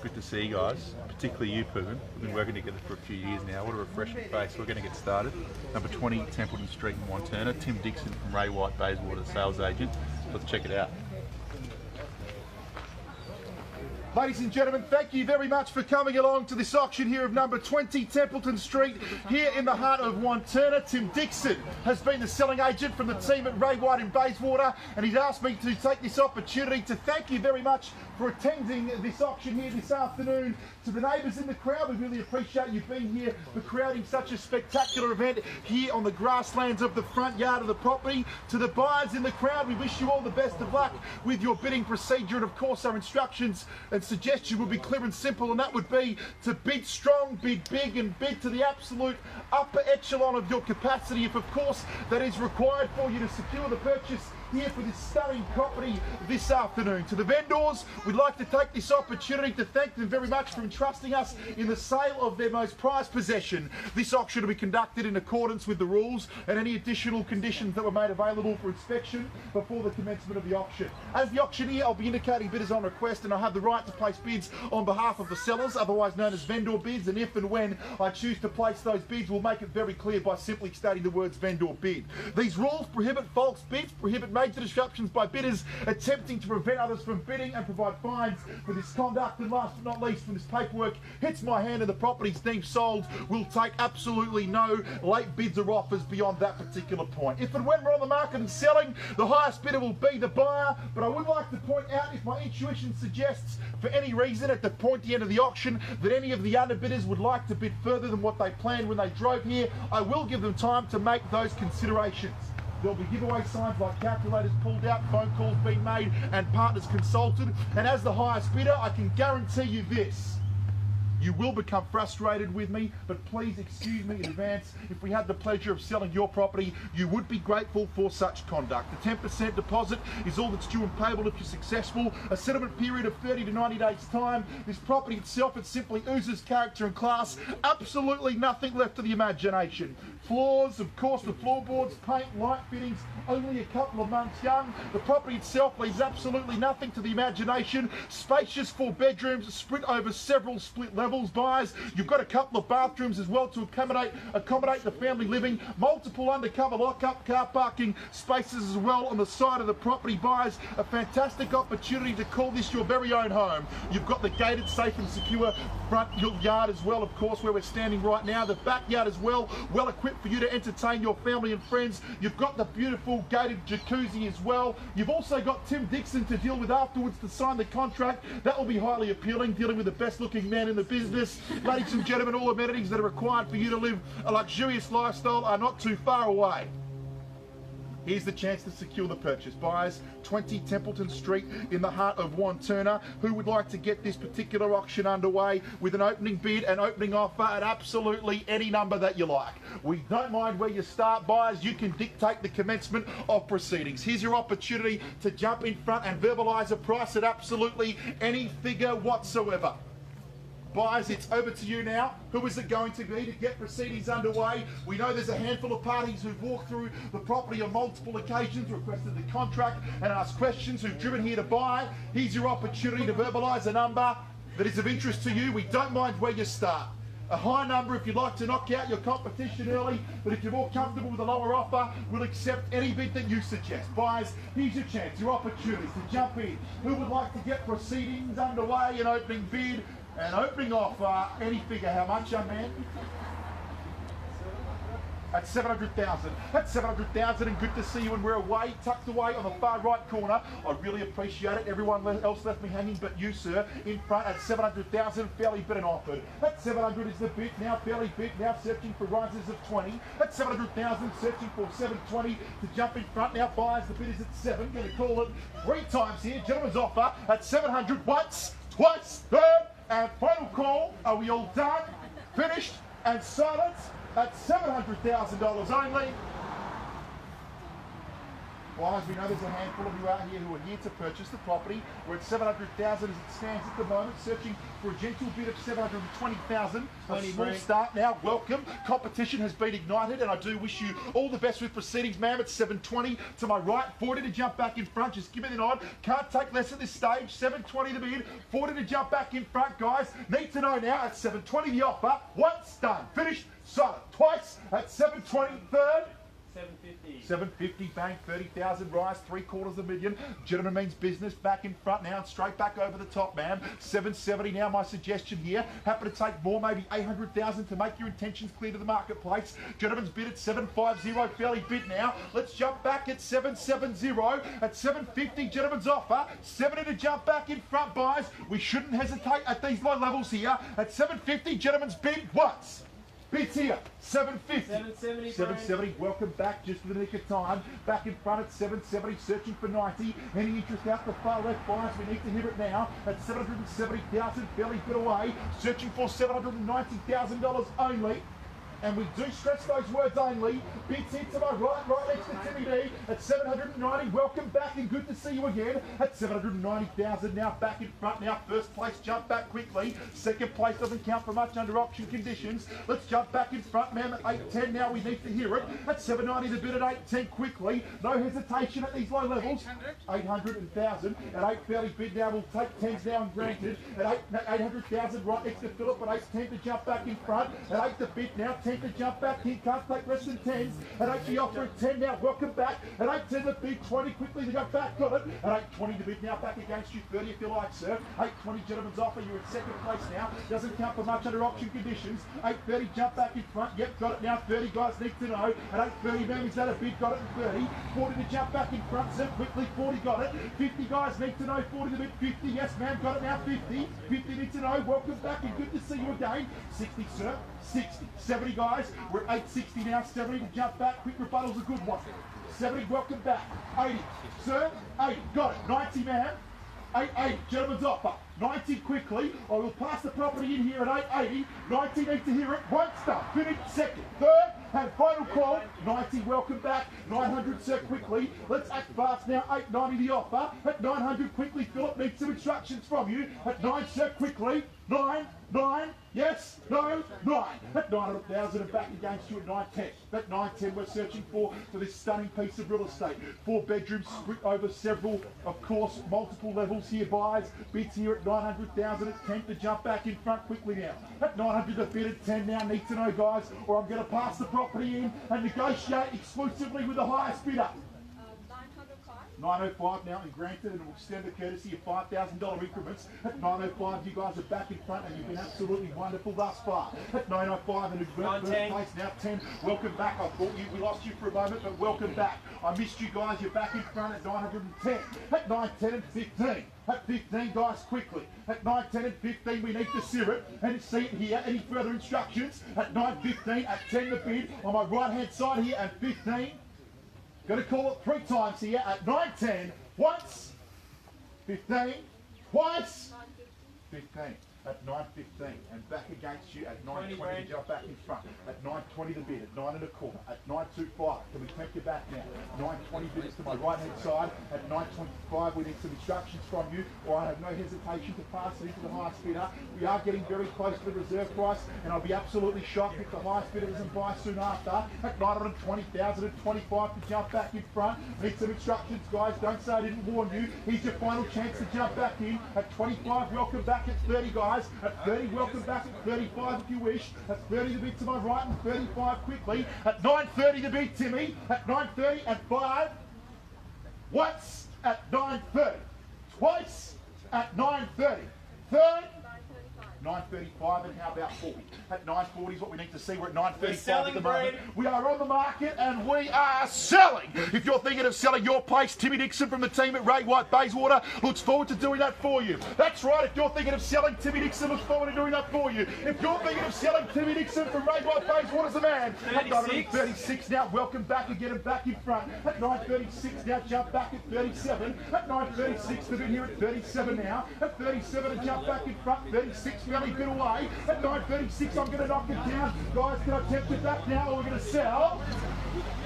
Good to see you guys, particularly you, Poogan. We've been working together for a few years now. What a refreshing face. We're going to get started. Number 20, Templeton Street in Wantirna. Tim Dixon from Ray White, Bayswater, sales agent. Let's check it out. Ladies and gentlemen, thank you very much for coming along to this auction here of number 20 Templeton Street here in the heart of Wantirna. Tim Dixon has been the selling agent from the team at Ray White in Bayswater, and he's asked me to take this opportunity to thank you very much for attending this auction here this afternoon. To the neighbours in the crowd, we really appreciate you being here for crowding such a spectacular event here on the grasslands of the front yard of the property. To the buyers in the crowd, we wish you all the best of luck with your bidding procedure, and of course our instructions and suggestion will be clear and simple, and that would be to bid strong, bid big, and bid to the absolute upper echelon of your capacity if of course that is required for you to secure the purchase here for this stunning property this afternoon. To the vendors, we'd like to take this opportunity to thank them very much for entrusting us in the sale of their most prized possession. This auction will be conducted in accordance with the rules and any additional conditions that were made available for inspection before the commencement of the auction. As the auctioneer, I'll be indicating bidders on request, and I have the right to place bids on behalf of the sellers, otherwise known as vendor bids, and if and when I choose to place those bids, we'll make it very clear by simply stating the words vendor bid. These rules prohibit false bids, prohibit major disruptions by bidders attempting to prevent others from bidding, and provide fines for this conduct. And last but not least, when this paperwork hits my hand and the property's deemed sold, we'll take absolutely no late bids or offers beyond that particular point. If and when we're on the market and selling, the highest bidder will be the buyer, but I would like to point out, if my intuition suggests for any reason at the pointy end of the auction that any of the underbidders would like to bid further than what they planned when they drove here, I will give them time to make those considerations. There'll be giveaway signs like calculators pulled out, phone calls being made, and partners consulted. And as the highest bidder, I can guarantee you this: you will become frustrated with me, but please excuse me in advance. If we had the pleasure of selling your property, you would be grateful for such conduct. The 10% deposit is all that's due and payable if you're successful. A settlement period of 30 to 90 days time. This property itself, it simply oozes character and class. Absolutely nothing left to the imagination. Floors, of course, the floorboards, paint, light fittings, only a couple of months young. The property itself leaves absolutely nothing to the imagination. Spacious 4 bedrooms, split over several split levels. Buyers, you've got a couple of bathrooms as well to accommodate the family living. Multiple undercover lock-up car parking spaces as well on the side of the property. Buyers, a fantastic opportunity to call this your very own home. You've got the gated, safe and secure front yard as well, of course, where we're standing right now. The backyard as well equipped for you to entertain your family and friends. You've got the beautiful gated jacuzzi as well. You've also got Tim Dixon to deal with afterwards to sign the contract. That will be highly appealing, dealing with the best looking man in the business. Ladies and gentlemen, all amenities that are required for you to live a luxurious lifestyle are not too far away. Here's the chance to secure the purchase. Buyers, 20 Templeton Street in the heart of Wantirna. Who would like to get this particular auction underway with an opening bid and opening offer at absolutely any number that you like? We don't mind where you start, buyers. You can dictate the commencement of proceedings. Here's your opportunity to jump in front and verbalise a price at absolutely any figure whatsoever. Buyers, it's over to you now. Who is it going to be to get proceedings underway? We know there's a handful of parties who've walked through the property on multiple occasions, requested the contract and asked questions, who've driven here to buy. Here's your opportunity to verbalise a number that is of interest to you. We don't mind where you start. A high number if you'd like to knock out your competition early, but if you're more comfortable with a lower offer, we'll accept any bid that you suggest. Buyers, here's your chance, your opportunity to jump in. Who would like to get proceedings underway, an opening bid, an opening offer, any figure? How much, young man? At 700,000. That's 700,000, and good to see you. And we're away, tucked away on the far right corner. I really appreciate it. Everyone else left me hanging but you, sir. In front at 700,000, fairly bid and offered. At 700 is the bid, now fairly bid, now searching for rises of 20. At 700,000, searching for 720 to jump in front. Now buyers, the bid is at 7. Going to call it 3 times here. Gentleman's offer at 700 once, twice, third, and final call. Are we all done, finished, and silent? At $700,000 only. Buyers, we know there's a handful of you out here who are here to purchase the property. We're at 700,000 as it stands at the moment, searching for a gentle bid of 720,000. A small start now. Welcome. Competition has been ignited, and I do wish you all the best with proceedings, ma'am. It's 720 to my right. 40 to jump back in front. Just give me the nod. Can't take less at this stage. 720 the bid. 40 to jump back in front, guys. Need to know now at 720 the offer. Once done. Finished. Solid. Twice at 720. Third. 750. 750, bang, 30,000, rise, 750,000. Gentleman means business, back in front now and straight back over the top, ma'am. 770 now, my suggestion here. Happy to take more, maybe 800,000 to make your intentions clear to the marketplace. Gentleman's bid at 750, fairly bid now. Let's jump back at 770. At 750, gentleman's offer. 70 to jump back in front, buys. We shouldn't hesitate at these low levels here. At 750, gentleman's bid once. Bids here, 750. 770. 770, welcome back just for the nick of time. Back in front at 770, searching for 90. Any interest out the far left, buyers, we need to hear it now. At 770,000, fairly bit away. Searching for $790,000 only. And we do stress those words only. Bids here to my right next to Timmy D at 790. Welcome back and good to see you again at 790,000. Now back in front now. First place, jump back quickly. Second place doesn't count for much under auction conditions. Let's jump back in front, ma'am, at 810 now. We need to hear it. At 790 the bid at 810 quickly. No hesitation at these low levels. 800 and 1,000. At 8 fairly bid now. We'll take 10s now and granted. At 800,000 right next to Philip at 810 to jump back in front. At 8 the bid now. 10 to jump back. He can't take less than 10s. At 8 the offer at 10 now. Welcome back. At 810 the bid. 20 quickly to go back. Got it. At 820 the bid now. Back against you. 30 if you like, sir. 820 gentleman's offer. You're in second place now. Doesn't count for much under auction conditions. 830 jump back in front. Yep, got it now. 30 guys need to know. At 830 ma'am, is that a bid? Got it at 30. 40 to jump back in front. Sir, quickly. 40 got it. 50 guys need to know. 40 the bid. 50. Yes ma'am, got it now. 50. 50 need to know. Welcome back and good to see you again. 60 sir. 60. 70 guys. We're at 860 now. 70 to jump back. Quick rebuttal's a good one. 70, welcome back. 80. Sir, 80. Got it. 90, ma'am. 880. Gentleman's offer. 90 quickly. I will pass the property in here at 880. 90 need to hear it. Once done. Finish second. Third. And final call. 90, welcome back. 900, sir, quickly. Let's act fast now. 890 the offer. At 900, quickly. Philip needs some instructions from you. At 9, sir, quickly. 9, yes, no, 9. At 900,000 and back against you at 910. At 910 we're searching for this stunning piece of real estate. 4 bedrooms split over several, of course, multiple levels here, buys. Bids here at 900,000 at 10 to jump back in front quickly now. At 900 a bid at 10 now, need to know guys, or I'm going to pass the property in and negotiate exclusively with the highest bidder. 905 now and granted, and we'll extend the courtesy of $5,000 increments. At 905 you guys are back in front and you've been absolutely wonderful thus far. At 905 and first place now 10. Welcome back. I thought we lost you for a moment, but welcome back. I missed you guys. You're back in front at 910. At 910 and 15. At 15 guys quickly. At 910 and 15 we need to sear it and see it here. Any further instructions? At 915 at 10 the bid on my right hand side here at 15. Going to call it 3 times here at 910. Once, 15, twice, 15. At 915 and back against you at 920 to jump back in front. At 920 the bid, at 9 1/4, at 925. Can we take you back now? 920 bids to my right hand side. At 925 we need some instructions from you, or I have no hesitation to pass it into the highest bidder. We are getting very close to the reserve price, and I'll be absolutely shocked if the highest bidder doesn't buy soon after. At 920,000 and 25 to jump back in front. Need some instructions, guys. Don't say I didn't warn you. Here's your final chance to jump back in. At 25, welcome back at 30, guys. At 30, welcome back at 35 if you wish. At 30 the bid to my right and 35 quickly. At 930 the bid, Timmy. At 930 and 5. Once at 930. Twice at 930. Third. 935 and how about 40? At 940 is what we need to see. We're at 935 at the moment. We are on the market and we are selling. If you're thinking of selling your place, Timmy Dixon from the team at Ray White Bayswater looks forward to doing that for you. That's right, if you're thinking of selling, Timmy Dixon looks forward to doing that for you. If you're thinking of selling, Timmy Dixon from Ray White Bayswater's the man. At 936 now, welcome back and get him back in front. At 936 now, jump back at 37. At 936 to be here at 37 now. At 37 to jump back in front, 36 fairly bit away. At 936 I'm going to knock it down. Guys, can I tempt it back now or we're going to sell?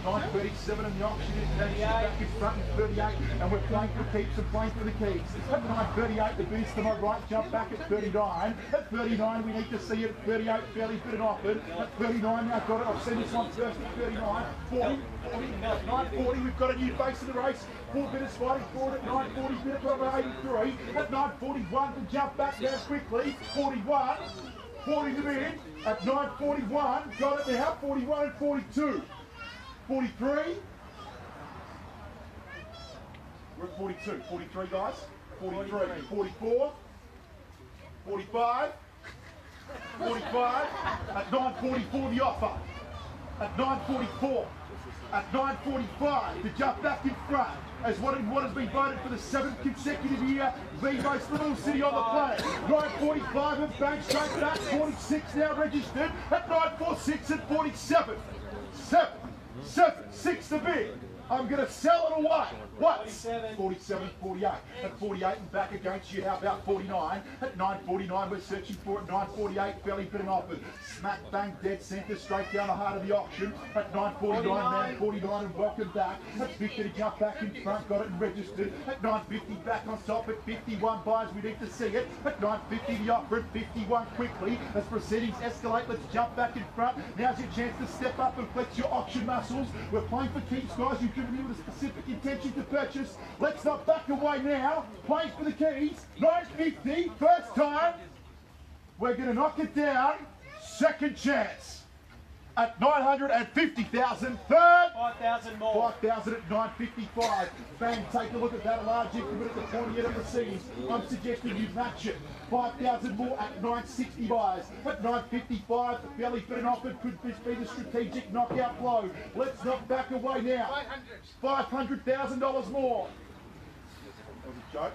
9.37 in the auction is back in front at 38, and we're playing for keeps and playing for the keys. At 9.38, the beast to my right jump back at 39. At 39, we need to see it at 38, fairly fit and offered. At 39, now got it. I've seen this one first at 39. 40, at 9.40, we've got a new face in the race. 4 bidders fighting for it at 9.40, bid number 83. At 9.41, to jump back now quickly. 41, 40 to bid. At 9.41, got it now. 41 and 42. 43. We're at 42. 43, guys. 43. 44. 45. 45. At 9.44, the offer. At 9.44. At 9.45, to jump back in front as what has been voted for the 7th consecutive year, the most little city on the planet. 9.45 and bang straight back, 46 now registered. At 9.46 and 47. 6 to bid. I'm going to sell it away. What? 47, 48. At 48 and back against you. How about 49? At 9.49, we're searching for it. 9.48, fairly fit and offered. Smack bang dead centre, straight down the heart of the auction. At 9.49, man 49 and welcome back. At 50 to jump back in front, got it and registered. At 9.50 back on top. At 51 buys, we need to see it. At 9.50 the offer. At 51 quickly. As proceedings escalate, let's jump back in front. Now's your chance to step up and flex your auction muscles. We're playing for keeps, guys. You've given me with a specific intention to purchase. Let's not back away now. Playing for the keys. 9.50, first time. We're going to knock it down. Second chance. At 950,000, third. 5,000 more. 5,000 at 955. Bang, take a look at that, a large increment at the pointy end of the seams. I'm suggesting you match it. 5,000 more at 960 buys. At 955, fairly fit and offered. Could this be the strategic knockout blow? Let's not back away now. $500,000 more. That was a joke.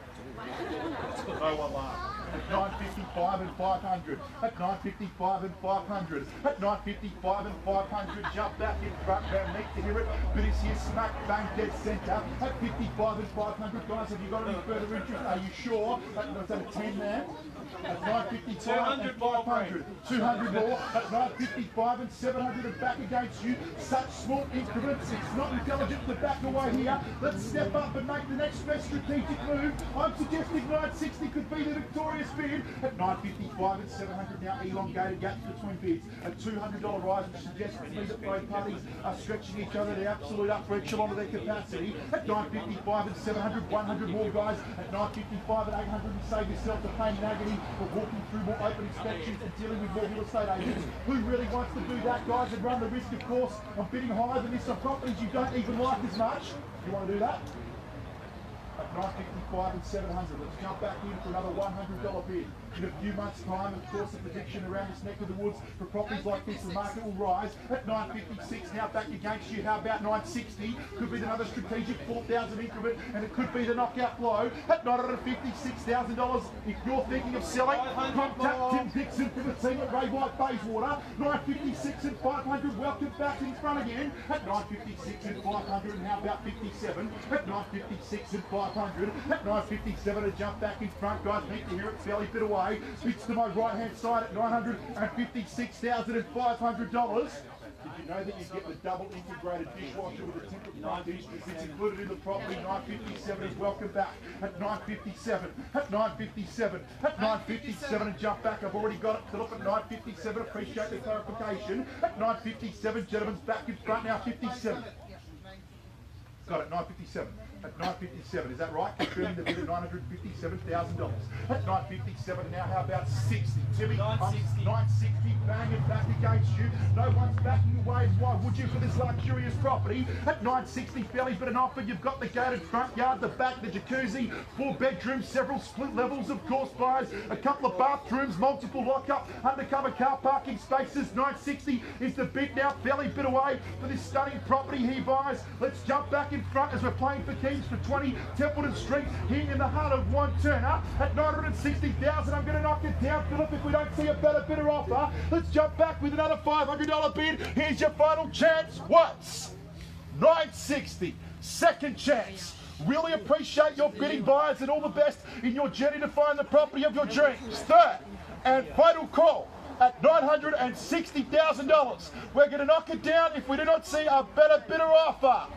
No one laughed. At 955 and 500. At 955 and 500. At 955 and 500. Jump back in front. Round neck to hear it. But it's here. Smack bang dead centre. At 55 and 500. Guys, have you got any further interest? Are you sure? Was that a 10 man? At 955 and 500. 200 more. At 955 and 700 and back against you. Such small increments. It's not intelligent to back away here. Let's step up and make the next best strategic move. I'm suggesting 960 could be the victorious bid. At 955 and 700 now, elongated gaps between bids. A $200 rise, which suggests to me that both parties are stretching each other to the absolute upper echelon of their capacity. At 955 and 700, 100 more guys. At 955 and 800, you save yourself the pain and agony of walking through more open inspections and dealing with more real estate agents. Who really wants to do that, guys, and run the risk, of course, of bidding higher than this on properties you don't even like as much? You want to do that? At 955 and 700, let's jump back in for another $100 bid. In a few months' time, of course, the prediction around this neck of the woods for properties like this, the market will rise. At 956, now back against you. How about 960? Could be another strategic 4,000 increment, and it could be the knockout blow. At $956,000, if you're thinking of selling, contact Tim Dixon for the team at Ray White Bayswater. 956 and 500, welcome back in front again. At 956 and 500, and how about 57? At 956 and 500. At 957, a jump back in front, guys. Need to hear it fairly bit away. Fits to my right hand side at $956,500. Did you know that you get the double integrated dishwasher with a Templeton dish? It's included in the property. 957 is welcome back. At 957, at 957, at 957 and jump back. I've already got it to look at 957. Appreciate the clarification. At 957, gentlemen's back in front now. 57. Got it, 957. At 957, is that right? Confirming the bid at $957,000. At 957, now how about 60? Timmy, 960. 960, bang and back against you. No one's backing away. Why would you for this luxurious property? At 960, fairly bid an offer. You've got the gated front yard, the back, the jacuzzi, 4 bedrooms, several split levels, of course, guys. A couple of bathrooms, multiple lockup, undercover car parking spaces. 960 is the bid now. Fairly bid away for this stunning property here, guys. Let's jump back in front as we're playing for keys for 20 Templeton Street here in the heart of Wantirna. At 960,000, I'm going to knock it down, Philip, if we don't see a better bidder offer. Let's jump back with another $500 bid. Here's your final chance. What's 960? Second chance. Really appreciate your bidding, buyers, and all the best in your journey to find the property of your dreams. Third and final call. at $960,000. We're going to knock it down if we do not see a better bidder offer.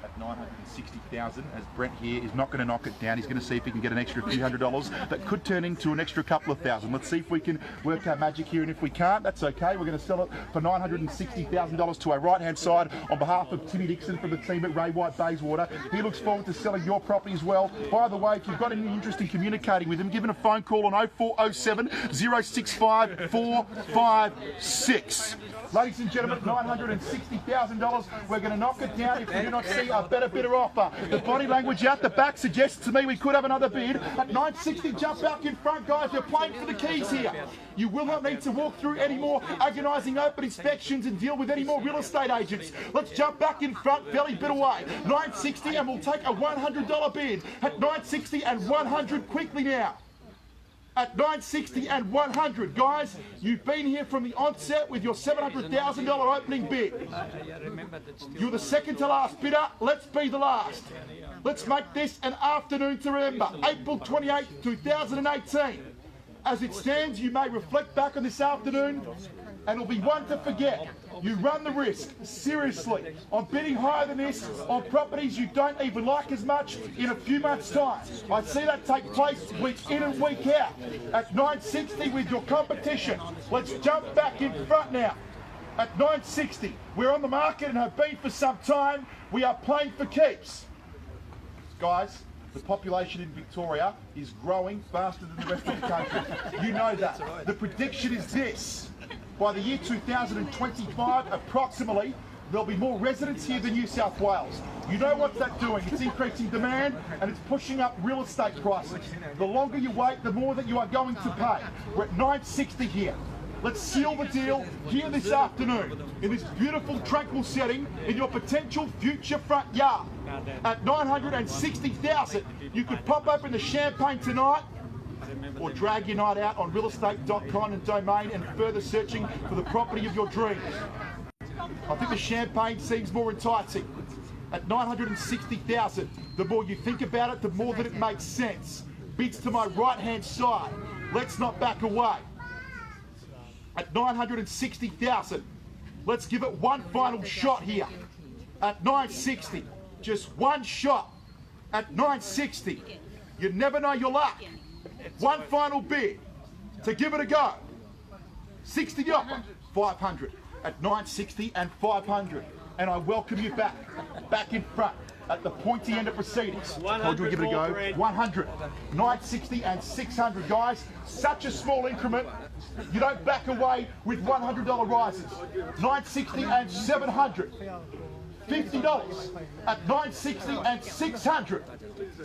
At $960,000, as Brent here is not going to knock it down. He's going to see if he can get an extra few $100 that could turn into an extra couple of thousand. Let's see if we can work our magic here, and if we can't, that's okay. We're going to sell it for $960,000 to our right-hand side on behalf of Timmy Dixon from the team at Ray White Bayswater. He looks forward to selling your property as well. By the way, if you've got any interest in communicating with him, give him a phone call on 0407 065 456. Ladies and gentlemen, $960,000. We're going to knock it down if we do not see a better bidder offer. The body language out the back suggests to me we could have another bid. At $960, jump back in front, guys. You're playing for the keys here. You will not need to walk through any more agonising open inspections and deal with any more real estate agents. Let's jump back in front, belly bid away. $960, and we'll take a $100 bid. At $960 and $100 quickly now. At $960 and $100, guys, you've been here from the onset with your $700,000 opening bid. You're the second to last bidder. Let's be the last. Let's make this an afternoon to remember. April 28, 2018. As it stands, you may reflect back on this afternoon, and it'll be one to forget. You run the risk, seriously, on bidding higher than this on properties you don't even like as much in a few months' time. I see that take place week in and week out. At $960 with your competition. Let's jump back in front now. At $960, we're on the market and have been for some time. We are playing for keeps. Guys, the population in Victoria is growing faster than the rest of the country. You know that. The prediction is this. By the year 2025, approximately, there'll be more residents here than New South Wales. You know what's that doing? It's increasing demand and it's pushing up real estate prices. The longer you wait, the more that you are going to pay. We're at $960 here. Let's seal the deal here this afternoon in this beautiful, tranquil setting in your potential future front yard. At $960,000, you could pop open the champagne tonight or drag your night out on realestate.com and domain and further searching for the property of your dreams. I think the champagne seems more enticing. At $960,000, the more you think about it, the more that it makes sense. Bids to my right-hand side. Let's not back away. At $960,000, let's give it one final shot here. At $960, just one shot. At $960, you never know your luck. One final bid to give it a go. 60 the offer, 500. At $960 and 500. And I welcome you back in front at the pointy end of proceedings. Told you we'd give it a go. 100, $960 and 600, guys. Such a small increment. You don't back away with $100 rises. $960 and 700. $50 at $960 and 600.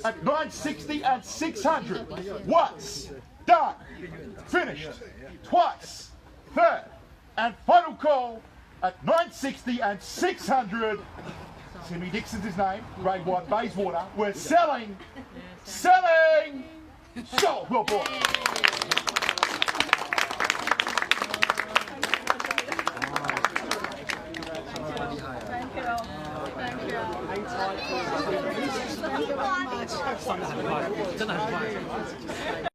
At $960 and 600. Once, done, finished. Twice, third, and final call at $960 and 600. Timmy Dixon's his name. Ray White Bayswater. We're selling. Sold. Well bought. Thank you.